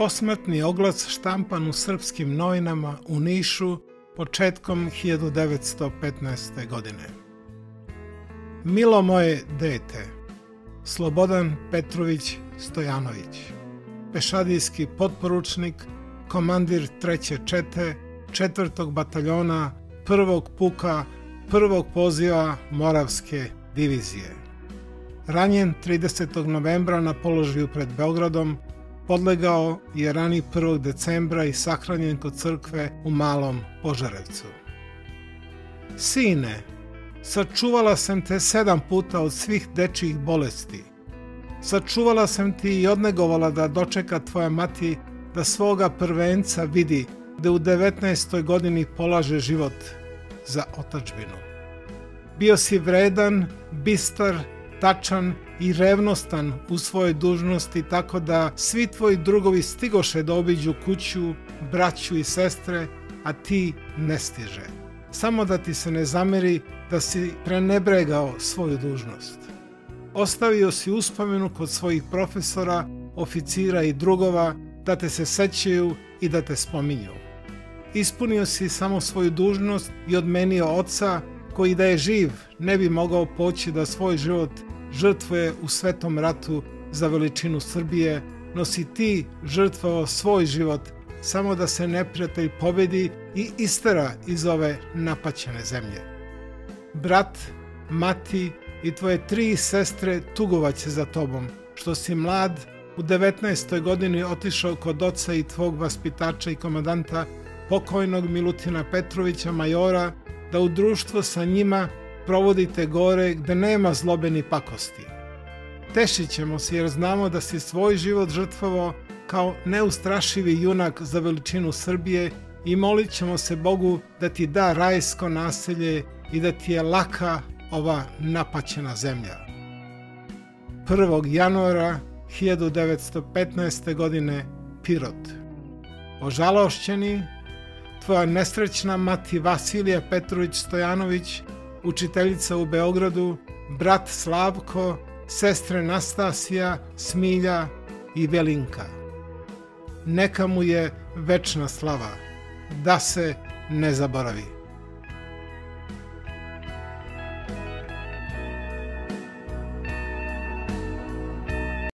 posmrtni oglas štampan u srpskim novinama u Nišu početkom 1915. godine. Milo moje dete, Slobodan Petrović Stojanović, pešadijski potporučnik, komandir 3. čete, 4. bataljona, 1. puka, 1. poziva Moravske divizije. Ranjen 30. novembra na položaju pred Beogradom, podlegao je rani 1. decembra i sahranjen kod crkve u Malom Požarevcu. Sine, sačuvala sam te 7 puta od svih dečjih bolesti. Sačuvala sam ti i odnegovala da dočeka tvoja mati da svoga prvenca vidi da u 19. godini polaže život za otadžbinu. Bio si vredan, bistar, tačan i revnostan u svojoj dužnosti, tako da svi tvoji drugovi stigoše da obiđu kuću, braću i sestre, a ti ne stiže. Samo da ti se ne zameri da si prenebregao svoju dužnost. Ostavio si uspomenu kod svojih profesora, oficira i drugova da te se sećaju i da te spominju. Ispunio si samo svoju dužnost i odmenio oca koji da je živ ne bi mogao poći da svoj život žrtvuje u svetom ratu za veličinu Srbije, no si ti žrtvovao svoj život samo da se neprijatelj pobedi i istera iz ove napaćene zemlje. Brat, mati i tvoje 3 sestre tugovaće za tobom, što si mlad u 19. godini otišao kod oca i tvog vaspitača i komandanta, pokojnog Milutina Petrovića, majora, da u društvo sa njima provodite gore gde nema zlobe ni pakosti. Tešit ćemo se jer znamo da si svoj život žrtvovao kao neustrašivi junak za veličinu Srbije i molit ćemo se Bogu da ti da rajsko naselje i da ti je laka ova napaćena zemlja. 1. januara 1915. godine, Pirot. Ožalošćeni, tvoja nesrećna mati Vasilija Petrović Stojanović, učiteljica u Beogradu, brat Slavko, sestre Nastasija, Smilja i Velinka. Neka mu je večna slava, da se ne zaboravi.